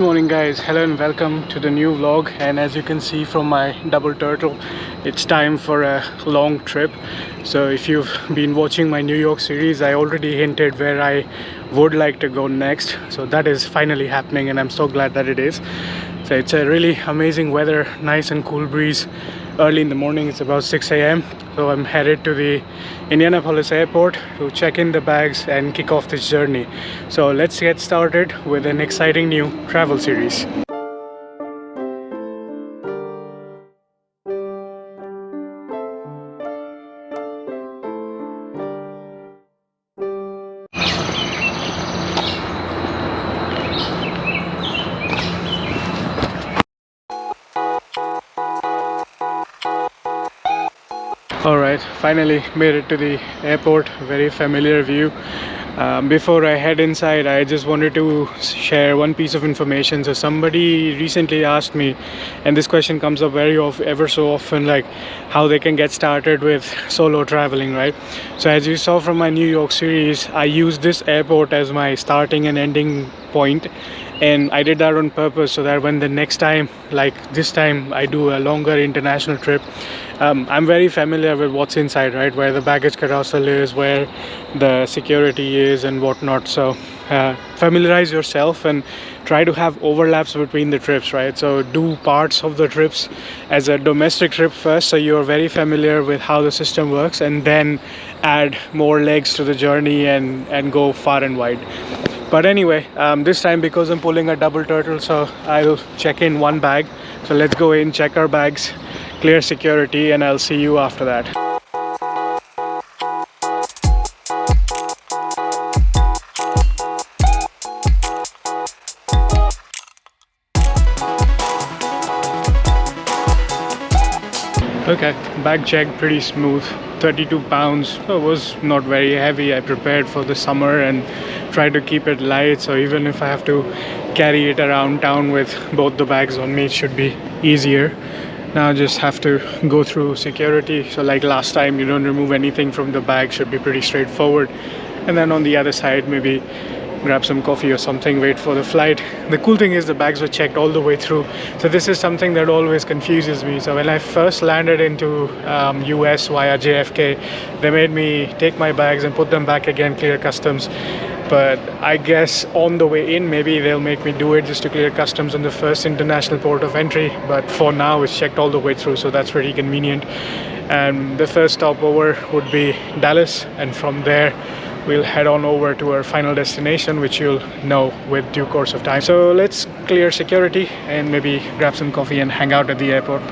Good morning guys, hello and welcome to the new vlog. And as you can see from my double turtle, it's time for a long trip. So if you've been watching my New York series, I already hinted where I would like to go next. So that is finally happening and I'm so glad that it is. So it's a really amazing weather, nice and cool breeze. Early in the morning, it's about 6 a.m. So I'm headed to the Indianapolis airport to check in the bags and kick off this journey. So let's get started with an exciting new travel series. Alright, finally made it to the airport. Very familiar view. Before I head inside, I just wanted to share one piece of information. So somebody recently asked me, and this question comes up ever so often, like how they can get started with solo traveling, right? So as you saw from my New York series, I used this airport as my starting and ending point, and I did that on purpose so that when the next time, like this time, I do a longer international trip, I'm very familiar with what's inside, right? Where the baggage carousel is, where the security is and whatnot. So familiarize yourself and try to have overlaps between the trips, right? So do parts of the trips as a domestic trip first, so you're very familiar with how the system works, and then add more legs to the journey and go far and wide. But anyway, this time, because I'm pulling a double turtle, so I'll check in one bag. So let's go in, check our bags, clear security, and I'll see you after that. Okay, bag check pretty smooth. 32 pounds. So it was not very heavy. I prepared for the summer and tried to keep it light, so even if I have to carry it around town with both the bags on me, it should be easier. Now I just have to go through security. So like last time, you don't remove anything from the bag, should be pretty straightforward. And then on the other side, maybe grab some coffee or something, wait for the flight. The cool thing is the bags were checked all the way through. So this is something that always confuses me. So when I first landed into US via JFK, they made me take my bags and put them back again, clear customs. But I guess on the way in, maybe they'll make me do it just to clear customs on the first international port of entry. But for now, it's checked all the way through, so that's pretty convenient. And the first stopover would be Dallas, and from there we'll head on over to our final destination, which you'll know with due course of time. So let's clear security and maybe grab some coffee and hang out at the airport.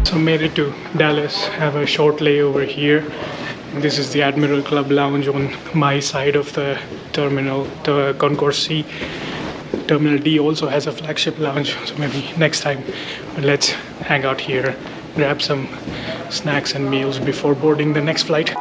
So made it to Dallas, have a short layover here. This is the Admiral Club Lounge on my side of the terminal, the Concourse C. Terminal D also has a flagship lounge, so maybe next time. But let's hang out here, grab some snacks and meals before boarding the next flight.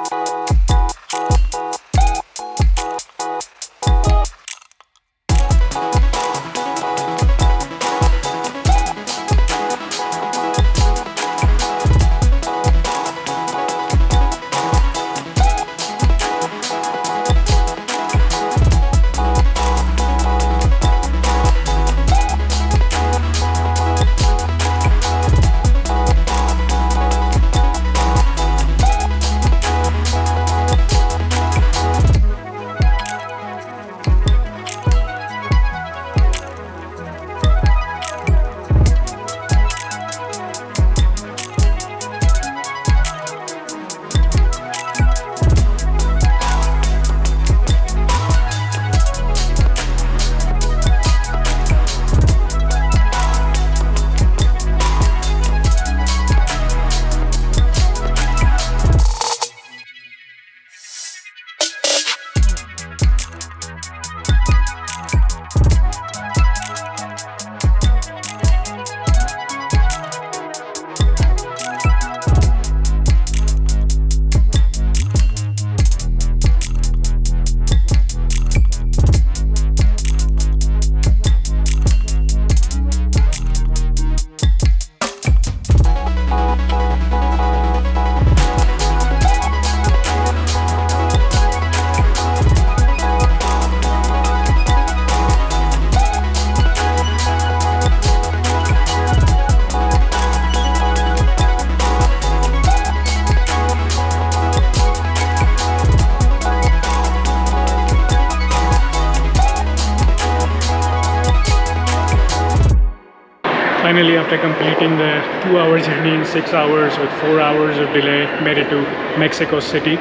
after completing the 2-hour journey in 6 hours with 4 hours of delay, made it to Mexico City.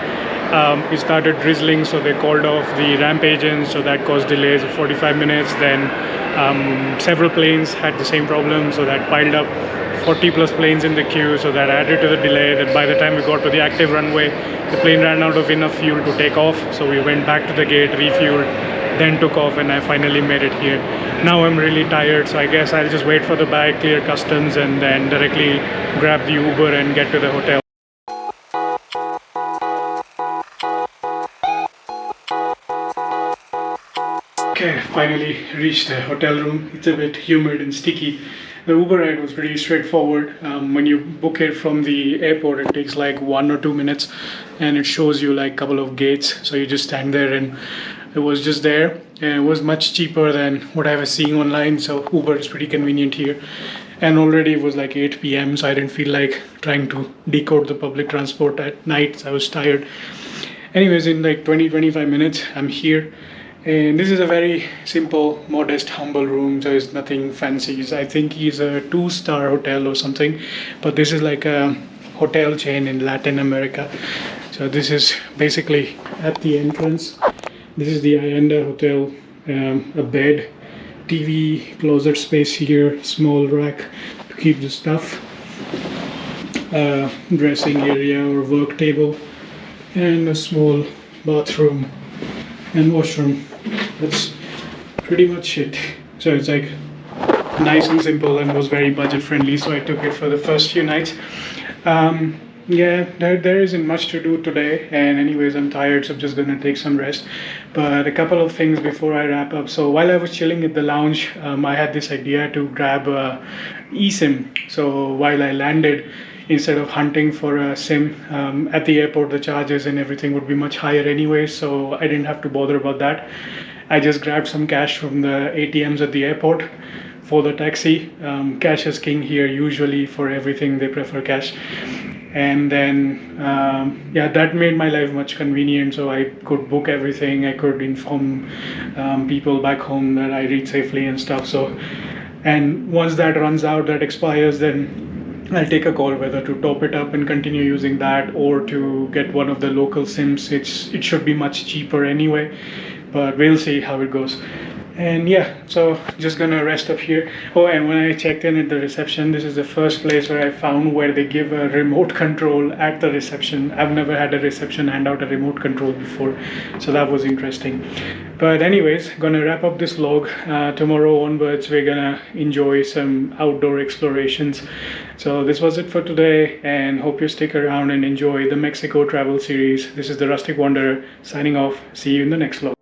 It started drizzling, so they called off the ramp agents, so that caused delays of 45 minutes. Then several planes had the same problem, so that piled up 40 plus planes in the queue, so that added to the delay. That by the time we got to the active runway, the plane ran out of enough fuel to take off, so we went back to the gate, refueled, then took off, and I finally made it here. Now I'm really tired, so I guess I'll just wait for the bag, clear customs, and then directly grab the Uber and get to the hotel. Okay, finally reached the hotel room. It's a bit humid and sticky. The Uber ride was pretty straightforward. When you book it from the airport, it takes like 1 or 2 minutes, and it shows you like a couple of gates. So you just stand there, and it was just there. And it was much cheaper than what I was seeing online. So Uber is pretty convenient here. And already it was like 8 p.m. so I didn't feel like trying to decode the public transport at night. So I was tired. Anyways, in like 20-25 minutes, I'm here. And this is a very simple, modest, humble room. There is nothing fancy. I think it's a 2-star hotel or something, but this is like a hotel chain in Latin America. So this is basically at the entrance. This is the Allende Hotel. A bed, TV, closet space here, small rack to keep the stuff, dressing area or work table, and a small bathroom and washroom. That's pretty much it. So it's like nice and simple, and was very budget friendly, so I took it for the first few nights. Yeah, there isn't much to do today, and anyways I'm tired, so I'm just gonna take some rest. But a couple of things before I wrap up. So while I was chilling at the lounge, I had this idea to grab a eSIM. So while I landed, instead of hunting for a SIM at the airport, the charges and everything would be much higher anyway, so I didn't have to bother about that. I just grabbed some cash from the ATMs at the airport for the taxi. Cash is king here. Usually for everything they prefer cash. And then yeah, that made my life much convenient, so I could book everything. I could inform people back home that I reach safely and stuff. So, and once that runs out, that expires, then I'll take a call whether to top it up and continue using that, or to get one of the local SIMs. It should be much cheaper anyway, but we'll see how it goes. And yeah, so just gonna rest up here. Oh, and when I checked in at the reception, this is the first place where I found where they give a remote control at the reception. I've never had a reception hand out a remote control before, so that was interesting. But anyways, gonna wrap up this vlog. Tomorrow onwards, we're gonna enjoy some outdoor explorations. So this was it for today, and hope you stick around and enjoy the Mexico travel series. This is the Rustic Wanderer signing off. See you in the next vlog.